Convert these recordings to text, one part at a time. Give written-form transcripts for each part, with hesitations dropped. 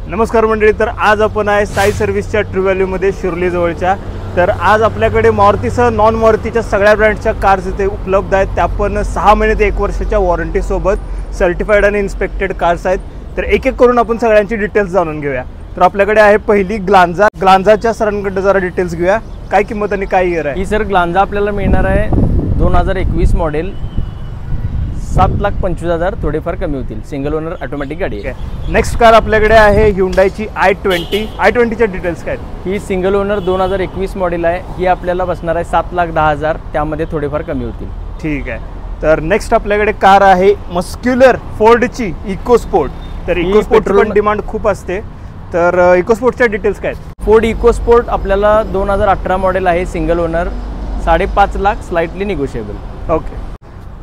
नमस्कार मंडळी, तर आज आपण आहे साई सर्व्हिसच्या ट्रू व्हॅल्यूमध्ये शिर्ली जवळच्या। तर आज आपल्याकडे मारुतीसह नॉन मारुतीच्या सगळ्या ब्रँडच्या कार्स इथे उपलब्ध आहेत। त्या पण 6 महिने ते 1 वर्षाच्या वॉरंटी सोबत सर्टिफाईड आणि इन्स्पेक्टेड कार्स आहेत। तर एक एक करून आपण सगळ्यांची डिटेल्स जाणून घेऊया। तर आपल्याकडे आहे पहिली ग्लांजाच्या सरांकडे जरा डिटेल्स घेऊया, काय किंमत आणि काय इयर आहे। ही सर ग्लांजा आपल्याला मिळणार आहे 2021 मॉडेल, 7,25,000 थोडेफार कमी होतील। सिंगल ओनर ऑटोमॅटिक गाडी आहे। नेक्स्ट कार आपल्याकडे आहे Hyundaiची i20च्या डिटेल्स काय आहेत। ही सिंगल ओनर 2021 मॉडेल आहे। ही आपल्याला बसणार आहे 7,10,000, त्यामध्ये थोडेफार कमी होतील। ठीक आहे। तर नेक्स्ट आपल्याकडे कार आहे मस्क्युलर फोर्डची इकोस्पोर्ट। तर इकोस्पोर्टची पण डिमांड खूप असते, तर इकोस्पोर्टच्या डिटेल्स काय आहेत। फोर्ड इकोस्पोर्ट आपल्याला 2018 मॉडेल आहे, single owner, 5.5 lakh, slightly negotiable. Okay.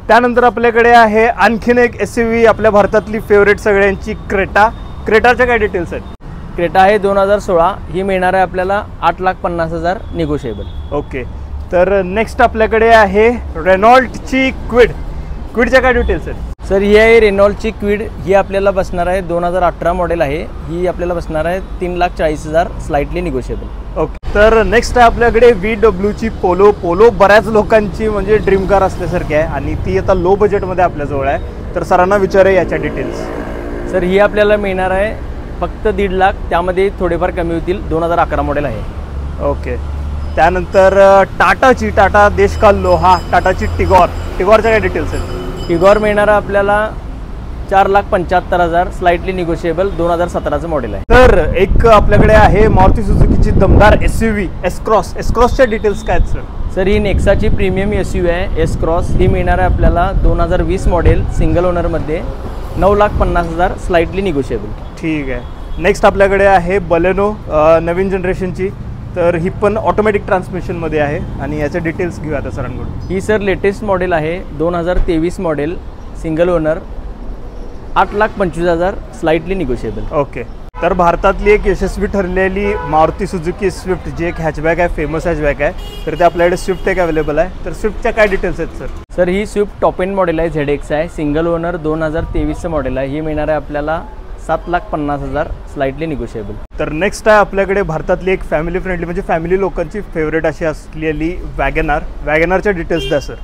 त्यानंतर आपल्याकडे आहे आणखीन एक SUV, आपल्या भारतातली फेवरेट सगळ्यांची क्रेटाच्या काय डिटेल्स आहेत। क्रेटा आहे 2016, ही मिळणार आहे आपल्याला 8,50,000 निगोशिएबल। ओके। तर नेक्स्ट आपल्याकडे आहे रेनॉल्टची क्विडच्या काय डिटेल्स आहेत। सर ही आहे रेनॉल्टची क्विड, ही आपल्याला बसणार आहे 2018 मॉडेल आहे। ही आपल्याला बसणार आहे 3,40,000, स्लाइटली निगोशिएबल। ओके। तर नेक्स्ट आहे आपल्याकडे VWची पोलो बऱ्याच लोकांची म्हणजे ड्रीम कार असल्यासारखी आहे आणि ती आता लो बजेटमध्ये आपल्याजवळ आहे। तर सरांना विचारूया याच्या डिटेल्स। सर ही आपल्याला मिळणार आहे फक्त 1.5 लाख, त्यामध्ये थोडेफार कमी होतील। 2011 मॉडेल आहे। ओके। त्यानंतर टाटा देश का लोहा, टाटाची टिगॉरच्या काय डिटेल्स आहेत। टिगॉर मिळणार आहे आपल्याला 4,75,000, स्लाइटली निगोशिएबल, 2017चं मॉडेल आहे। तर एक आपल्याकडे आहे मारुती सुझुकीची दमदार SUV एस-क्रॉसच्या डिटेल्स काय आहेत सर। सर ही नेक्साची प्रीमियम SUV आहे एस-क्रॉस, ही मिळणार आहे आपल्याला 2020 मॉडेल, सिंगल ओनरमध्ये, 9,50,000, स्लाइटली निगोशिएबल। ठीक आहे। नेक्स्ट आपल्याकडे आहे बलेनो नवीन जनरेशनची, तर ही पण ऑटोमॅटिक ट्रान्समिशनमध्ये आहे आणि याचे डिटेल्स घेऊया आता सरांकडून। ही सर लेटेस्ट मॉडेल आहे, 2023 model, single owner, 8,25,000, slightly negotiable. Okay. तर भारतातली एक यशस्वी ठरलेली मारुती सुझुकी स्विफ्ट, जी एक हॅचबॅक आहे, फेमस हॅचबॅक आहे, तर ते आपल्याकडे स्विफ्ट एक अवेलेबल आहे। तर स्विफ्टच्या काय डिटेल्स आहेत सर। सर ही स्विफ्ट टॉप एंड मॉडेल आहे, ZX आहे, सिंगल ओनर, 2023चं मॉडेल आहे। ही मिळणार आहे आपल्याला 7,50,000, स्लाइटली निगोशिएबल। तर नेक्स्ट आहे आपल्याकडे भारतातली एक फॅमिली फ्रेंडली म्हणजे फॅमिली लोकांची फेवरेट अशी असलेली वॅगनारच्या डिटेल्स द्या सर।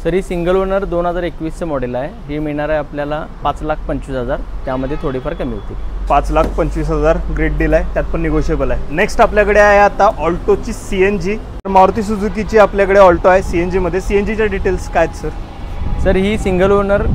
सर ही सिंगल ओनर 2021चं मॉडेल आहे। ही मिळणार आहे आपल्याला 5,25,000, त्यामध्ये थोडीफार कमी होती। 5,25,000 ग्रेट डील आहे, त्यात पण निगोशिएबल आहे। नेक्स्ट आपल्याकडे आहे आता ऑल्टोची CNG। मारुती सुझुकीची आपल्याकडे ऑल्टो आहे CNGमध्ये। CNGच्या डिटेल्स काय आहेत सर। सर ही सिंगल ओनर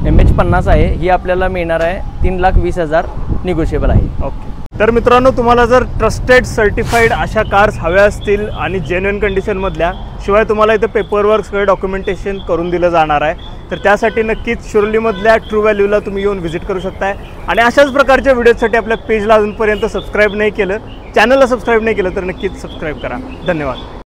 MH50 आहे, ही आपल्याला मिळणार आहे 3,20,000, निगोशिएबल आहे। ओके। तर मित्रांनो, तुम्हाला जर ट्रस्टेड सर्टिफाईड अशा कार्स हव्या असतील आणि जेन्युइन कंडिशनमधल्या, शिवाय तुम्हाला इथं पेपरवर्क सगळं डॉक्युमेंटेशन करून दिलं जाणार आहे, तर त्यासाठी नक्कीच शिर्लीमधल्या ट्रू व्हॅल्यूला तुम्ही येऊन व्हिजिट करू शकताय। आणि अशाच प्रकारच्या व्हिडिओसाठी आपल्या पेजला अजूनपर्यंत सबस्क्राईब नाही केलं, चॅनलला सबस्क्राईब नाही केलं, तर नक्कीच सबस्क्राईब करा। धन्यवाद।